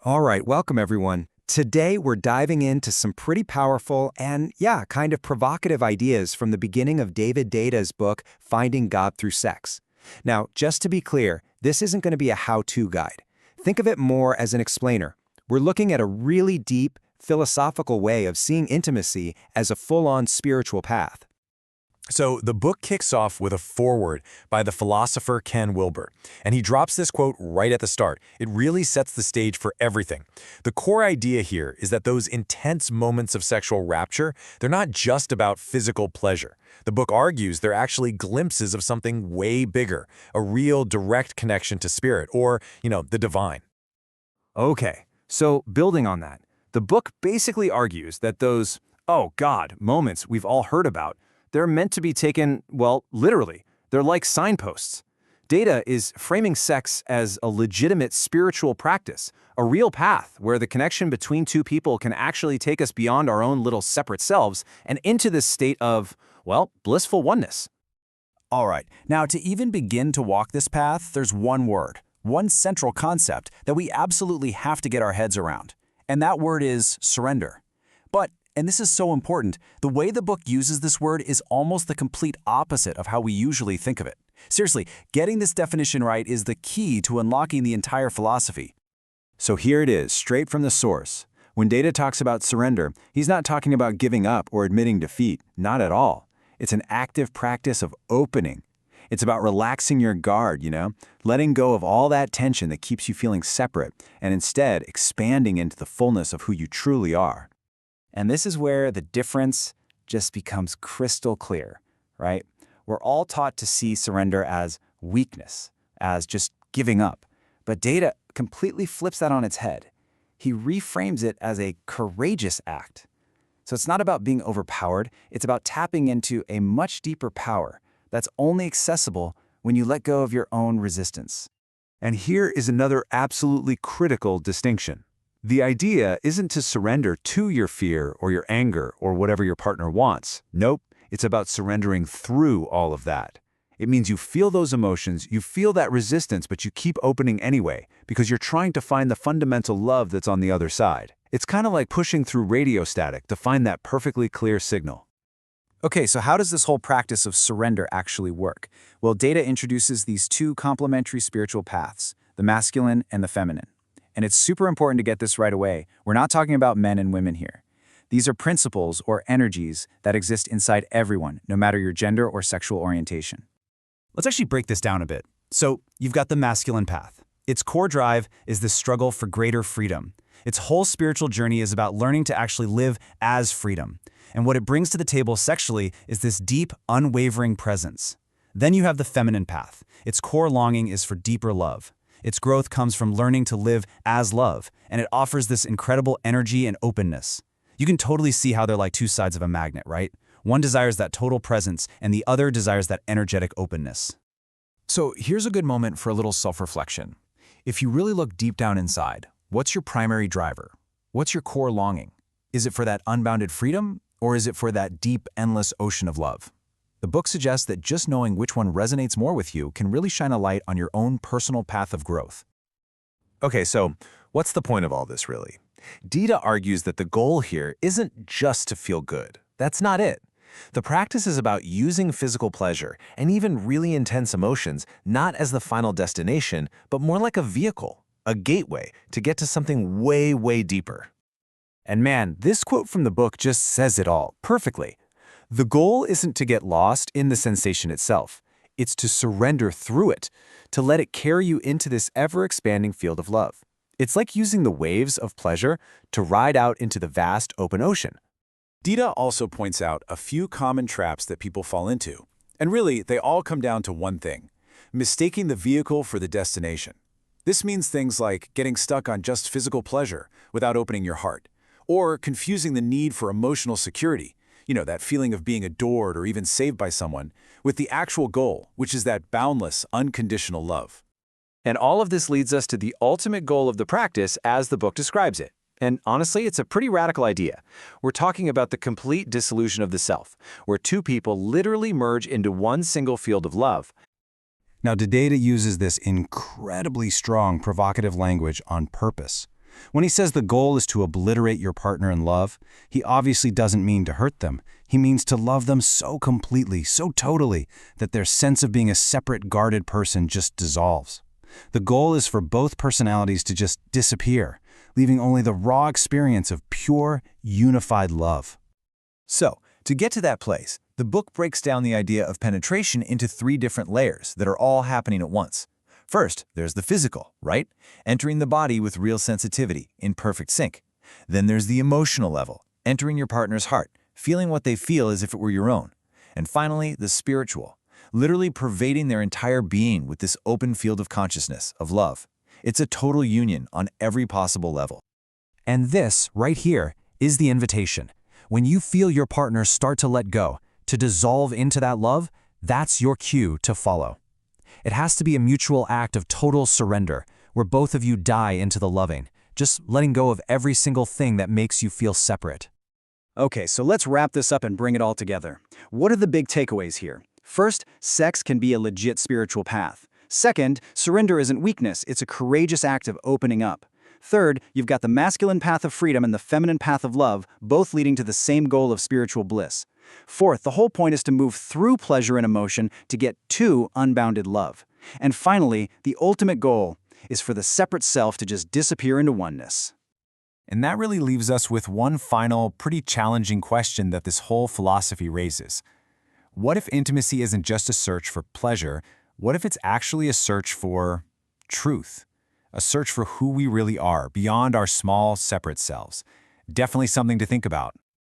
All right, welcome everyone. Today we're diving into some pretty powerful and, kind of provocative ideas from the beginning of David Deida's book, Finding God Through Sex. Now, just to be clear, this isn't going to be a how-to guide. Think of it more as an explainer. We're looking at a really deep, philosophical way of seeing intimacy as a full-on spiritual path. So the book kicks off with a foreword by the philosopher Ken Wilber, and he drops this quote right at the start. It really sets the stage for everything. The core idea here is that those intense moments of sexual rapture, they're not just about physical pleasure. The book argues they're actually glimpses of something way bigger, a real direct connection to spirit or, the divine. Okay, so building on that, the book basically argues that those, oh God, moments we've all heard about, they're meant to be taken, well, literally. They're like signposts. Deida is framing sex as a legitimate spiritual practice, a real path where the connection between two people can actually take us beyond our own little separate selves and into this state of, well, blissful oneness. All right, now to even begin to walk this path, there's one word, one central concept that we absolutely have to get our heads around. And that word is surrender. But and this is so important, the way the book uses this word is almost the complete opposite of how we usually think of it. Seriously, getting this definition right is the key to unlocking the entire philosophy. So here it is, straight from the source. When Deida talks about surrender, he's not talking about giving up or admitting defeat, not at all. It's an active practice of opening. It's about relaxing your guard, letting go of all that tension that keeps you feeling separate, and instead expanding into the fullness of who you truly are. And this is where the difference just becomes crystal clear, right? We're all taught to see surrender as weakness, as just giving up. But Deida completely flips that on its head. He reframes it as a courageous act. So it's not about being overpowered, it's about tapping into a much deeper power that's only accessible when you let go of your own resistance. And here is another absolutely critical distinction. The idea isn't to surrender to your fear or your anger or whatever your partner wants. Nope, it's about surrendering through all of that. It means you feel those emotions, you feel that resistance, but you keep opening anyway because you're trying to find the fundamental love that's on the other side. It's kind of like pushing through radio static to find that perfectly clear signal. Okay, so how does this whole practice of surrender actually work? Well, Deida introduces these two complementary spiritual paths, the masculine and the feminine. And it's super important to get this right away. We're not talking about men and women here. These are principles or energies that exist inside everyone, no matter your gender or sexual orientation. Let's actually break this down a bit. So you've got the masculine path. Its core drive is the struggle for greater freedom. Its whole spiritual journey is about learning to actually live as freedom. And what it brings to the table sexually is this deep, unwavering presence. Then you have the feminine path. Its core longing is for deeper love. Its growth comes from learning to live as love, and it offers this incredible energy and openness. You can totally see how they're like two sides of a magnet, right? One desires that total presence, and the other desires that energetic openness. So here's a good moment for a little self-reflection. If you really look deep down inside, what's your primary driver? What's your core longing? Is it for that unbounded freedom, or is it for that deep, endless ocean of love? The book suggests that just knowing which one resonates more with you can really shine a light on your own personal path of growth. Okay, so what's the point of all this really? Deida argues that the goal here isn't just to feel good. That's not it. The practice is about using physical pleasure and even really intense emotions not as the final destination, but more like a vehicle, a gateway to get to something way, way deeper. And man, this quote from the book just says it all perfectly. The goal isn't to get lost in the sensation itself. It's to surrender through it, to let it carry you into this ever-expanding field of love. It's like using the waves of pleasure to ride out into the vast open ocean. Deida also points out a few common traps that people fall into. And really, they all come down to one thing: mistaking the vehicle for the destination. This means things like getting stuck on just physical pleasure without opening your heart, or confusing the need for emotional security, that feeling of being adored or even saved by someone, with the actual goal, which is that boundless, unconditional love. And all of this leads us to the ultimate goal of the practice as the book describes it. And honestly, it's a pretty radical idea. We're talking about the complete dissolution of the self, where two people literally merge into one single field of love. Now, Deida uses this incredibly strong, provocative language on purpose. When he says the goal is to obliterate your partner in love, he obviously doesn't mean to hurt them. He means to love them so completely, so totally, that their sense of being a separate, guarded person just dissolves. The goal is for both personalities to just disappear, leaving only the raw experience of pure, unified love. So, to get to that place, the book breaks down the idea of penetration into 3 different layers that are all happening at once. First, there's the physical, right? Entering the body with real sensitivity, in perfect sync. Then there's the emotional level, entering your partner's heart, feeling what they feel as if it were your own. And finally, the spiritual, literally pervading their entire being with this open field of consciousness, of love. It's a total union on every possible level. And this, right here, is the invitation. When you feel your partner start to let go, to dissolve into that love, that's your cue to follow. It has to be a mutual act of total surrender, where both of you die into the loving, just letting go of every single thing that makes you feel separate. Okay, so let's wrap this up and bring it all together. What are the big takeaways here? First, sex can be a legit spiritual path. Second, surrender isn't weakness, it's a courageous act of opening up. Third, you've got the masculine path of freedom and the feminine path of love, both leading to the same goal of spiritual bliss. Fourth, the whole point is to move through pleasure and emotion to get to unbounded love. And finally, the ultimate goal is for the separate self to just disappear into oneness. And that really leaves us with one final, pretty challenging question that this whole philosophy raises. What if intimacy isn't just a search for pleasure? What if it's actually a search for truth? A search for who we really are, beyond our small, separate selves? Definitely something to think about.